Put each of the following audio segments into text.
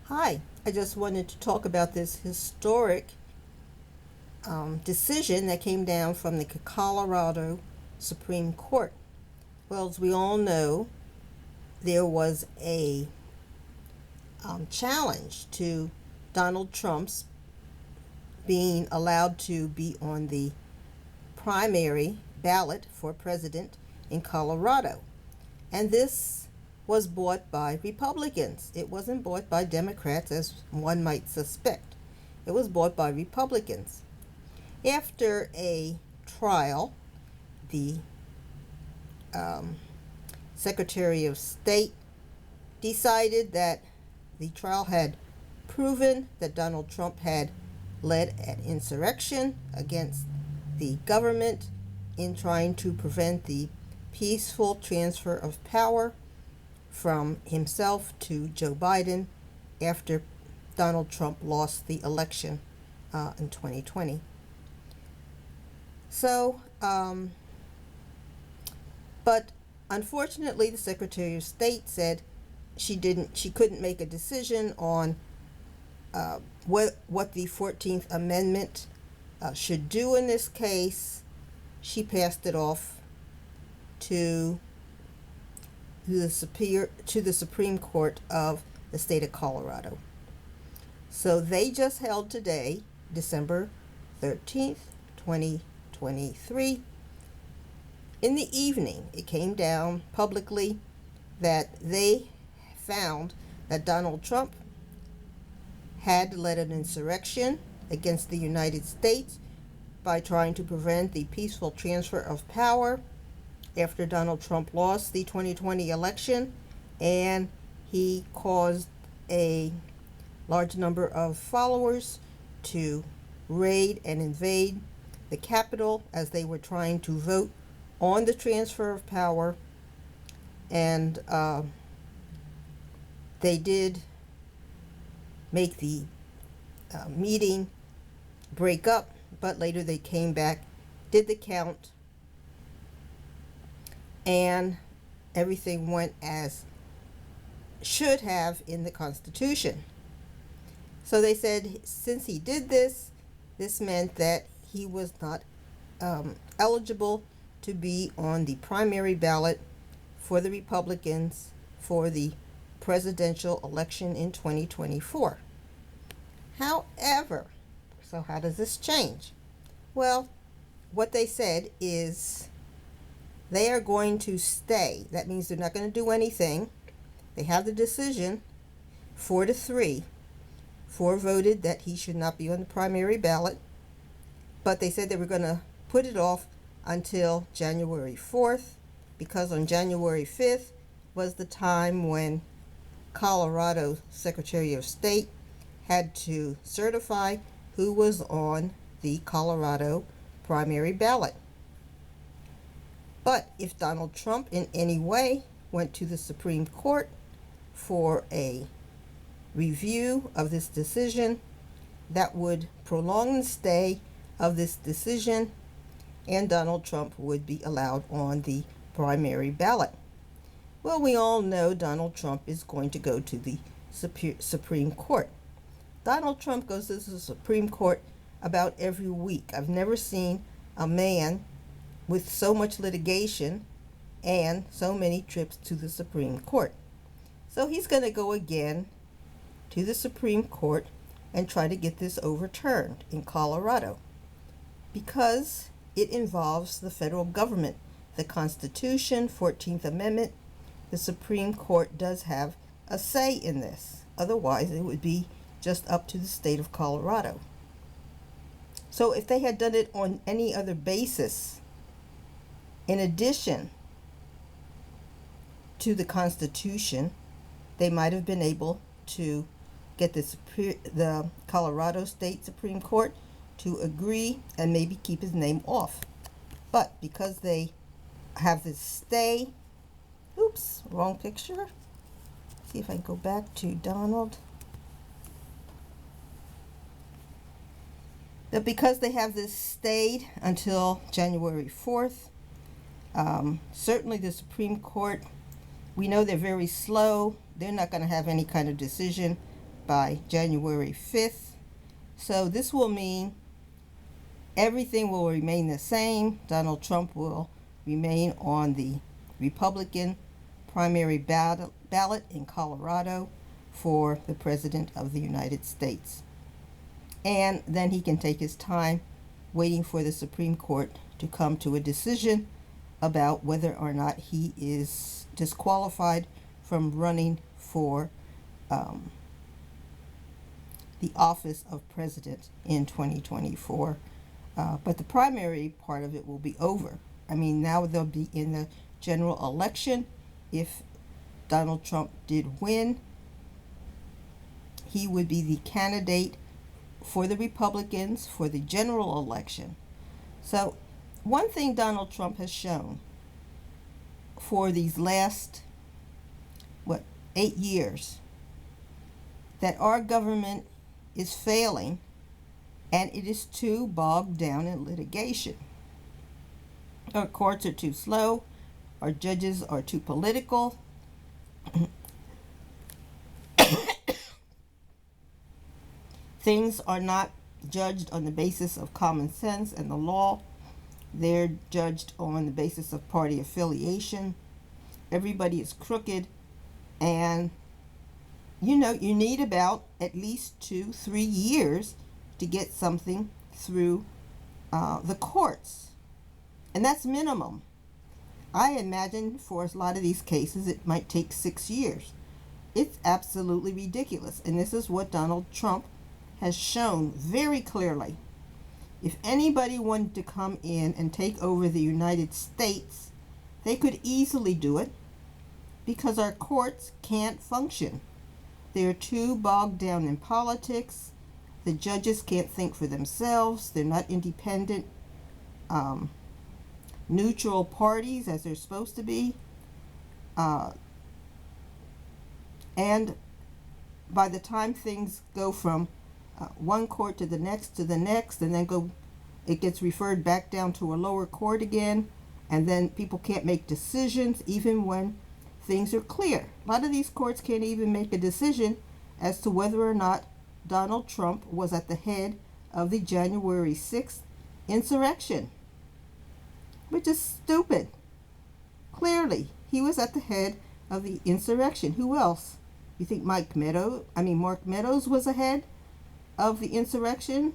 Hi, I just wanted to talk about this historic decision that came down from the Colorado Supreme Court. Well, as we all know, there was a challenge to Donald Trump's being allowed to be on the primary ballot for president in Colorado. And this was bought by Republicans. It wasn't bought by Democrats, as one might suspect. It was bought by Republicans. After a trial, the Secretary of State decided that the trial had proven that Donald Trump had led an insurrection against the government in trying to prevent the peaceful transfer of power from himself to Joe Biden after Donald Trump lost the election in 2020. So, but unfortunately, the Secretary of State said she couldn't make a decision on what the 14th Amendment should do in this case. She passed it off to the Supreme Court of the state of Colorado. So they just held today, December 13th, 2023. In the evening, it came down publicly that they found that Donald Trump had led an insurrection against the United States by trying to prevent the peaceful transfer of power after Donald Trump lost the 2020 election, and he caused a large number of followers to raid and invade the Capitol as they were trying to vote on the transfer of power. And they did make the meeting break up, but later they came back, did the count, and everything went as should have in the Constitution. So they said since he did this, this meant that he was not eligible to be on the primary ballot for the Republicans for the presidential election in 2024. However, so how does this change? Well, what they said is they are going to stay. That means they're not going to do anything. They have the decision 4-3. 4 voted that he should not be on the primary ballot, but they said they were going to put it off until January 4th, because on January 5th was the time when Colorado Secretary of State had to certify who was on the Colorado primary ballot. But if Donald Trump in any way went to the Supreme Court for a review of this decision, that would prolong the stay of this decision, and Donald Trump would be allowed on the primary ballot. Well, we all know Donald Trump is going to go to the Supreme Court. Donald Trump goes to the Supreme Court about every week. I've never seen a man with so much litigation and so many trips to the Supreme Court. So he's going to go again to the Supreme Court and try to get this overturned in Colorado, because it involves the federal government, the Constitution, 14th Amendment. The Supreme Court does have a say in this. Otherwise, it would be just up to the state of Colorado. So if they had done it on any other basis, in addition to the Constitution, they might have been able to get the Colorado State Supreme Court to agree and maybe keep his name off. But because they have this stay, oops, wrong picture. See if I can go back to Donald. But because they have this stayed until January 4th, certainly the Supreme Court, we know they're very slow. They're not going to have any kind of decision by January 5th. So this will mean everything will remain the same. Donald Trump will remain on the Republican primary ballot in Colorado for the President of the United States. And then he can take his time waiting for the Supreme Court to come to a decision about whether or not he is disqualified from running for the office of president in 2024. But the primary part of it will be over. I mean, now they'll be in the general election. If Donald Trump did win, he would be the candidate for the Republicans for the general election. So one thing Donald Trump has shown for these last, 8 years, that our government is failing and it is too bogged down in litigation. Our courts are too slow, our judges are too political. Things are not judged on the basis of common sense and the law. They're judged on the basis of party affiliation. Everybody is crooked, and you need about at least 2-3 years to get something through the courts, and that's minimum. I imagine for a lot of these cases it might take 6 years. It's absolutely ridiculous, and this is what Donald Trump has shown very clearly. If anybody wanted to come in and take over the United States, they could easily do it because our courts can't function. They're too bogged down in politics. The judges can't think for themselves. They're not independent, neutral parties as they're supposed to be. And by the time things go from one court to the next, and then it gets referred back down to a lower court again, and then people can't make decisions even when things are clear. A lot of these courts can't even make a decision as to whether or not Donald Trump was at the head of the January 6th insurrection, which is stupid. Clearly, he was at the head of the insurrection. Who else? You think Mark Meadows was ahead of the insurrection?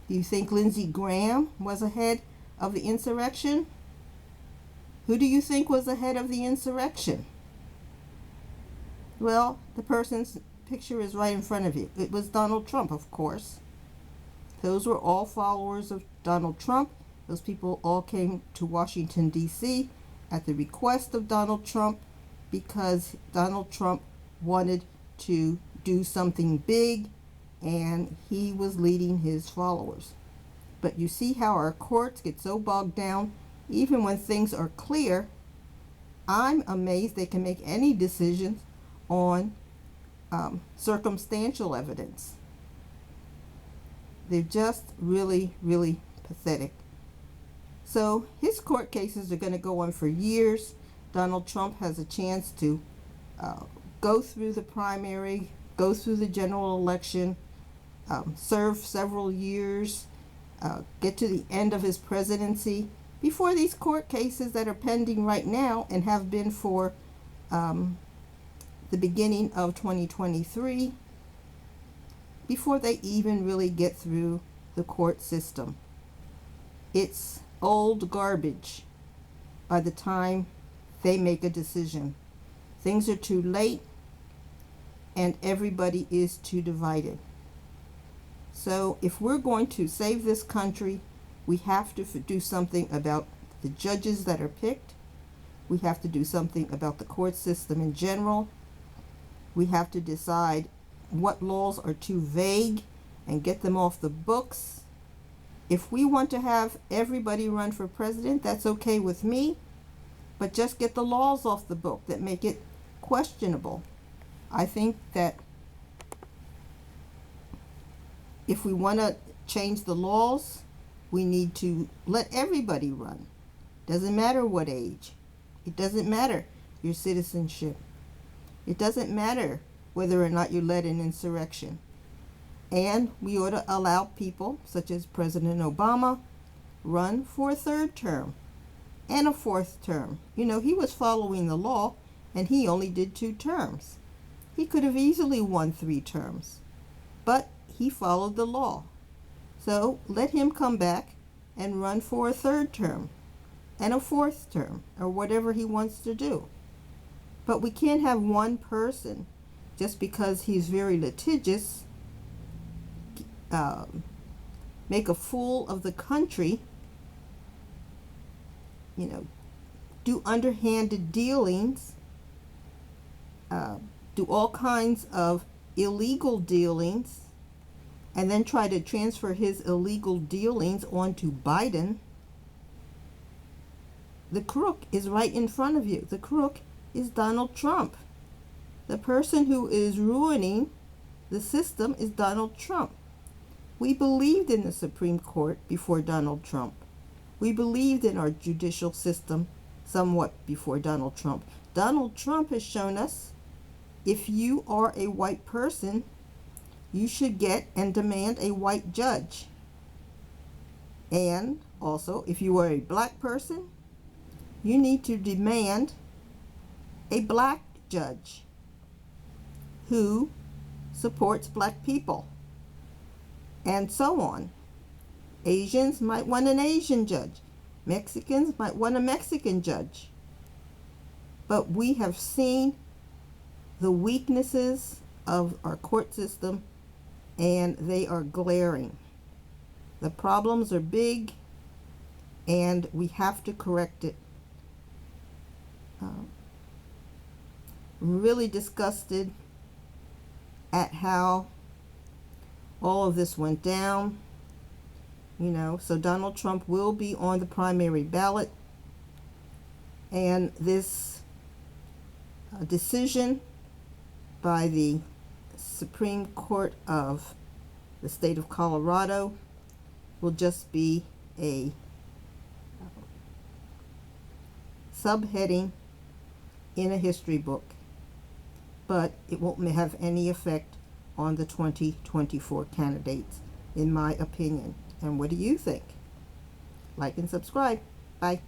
Do you think Lindsey Graham was ahead of the insurrection? Who do you think was ahead of the insurrection? Well, the person's picture is right in front of you. It was Donald Trump, of course. Those were all followers of Donald Trump. Those people all came to Washington, D.C. at the request of Donald Trump because Donald Trump wanted to do something big, and he was leading his followers. But you see how our courts get so bogged down, even when things are clear. I'm amazed they can make any decisions on circumstantial evidence. They're just really, really pathetic. So his court cases are going to go on for years. Donald Trump has a chance to go through the primary, go through the general election, serve several years, get to the end of his presidency before these court cases that are pending right now and have been for the beginning of 2023, before they even really get through the court system. It's old garbage by the time they make a decision. Things are too late and everybody is too divided. So if we're going to save this country, we have to do something about the judges that are picked. We have to do something about the court system in general. We have to decide what laws are too vague and get them off the books. If we want to have everybody run for president, that's okay with me, but just get the laws off the book that make it questionable. I think that if we want to change the laws, we need to let everybody run. Doesn't matter what age. It doesn't matter your citizenship. It doesn't matter whether or not you led an insurrection. And we ought to allow people such as President Obama run for a third term and a fourth term. You know, he was following the law and he only did 2 terms. He could have easily won 3 terms, but he followed the law. So let him come back and run for a third term and a fourth term, or whatever he wants to do. But we can't have one person, just because he's very litigious, make a fool of the country, you know, do underhanded dealings, do all kinds of illegal dealings, and then try to transfer his illegal dealings onto Biden. The crook is right in front of you. The crook is Donald Trump. The person who is ruining the system is Donald Trump. We believed in the Supreme Court before Donald Trump. We believed in our judicial system somewhat before Donald Trump. Donald Trump has shown us if you are a white person, you should get and demand a white judge. And also, if you are a black person, you need to demand a black judge who supports black people, and so on. Asians might want an Asian judge. Mexicans might want a Mexican judge. But we have seen the weaknesses of our court system, and they are glaring. The problems are big, and we have to correct it. Really disgusted at how all of this went down. You know, so Donald Trump will be on the primary ballot, and this decision by the Supreme Court of the state of Colorado will just be a subheading in a history book, but it won't have any effect on the 2024 candidates, in my opinion. And what do you think? Like and subscribe. Bye.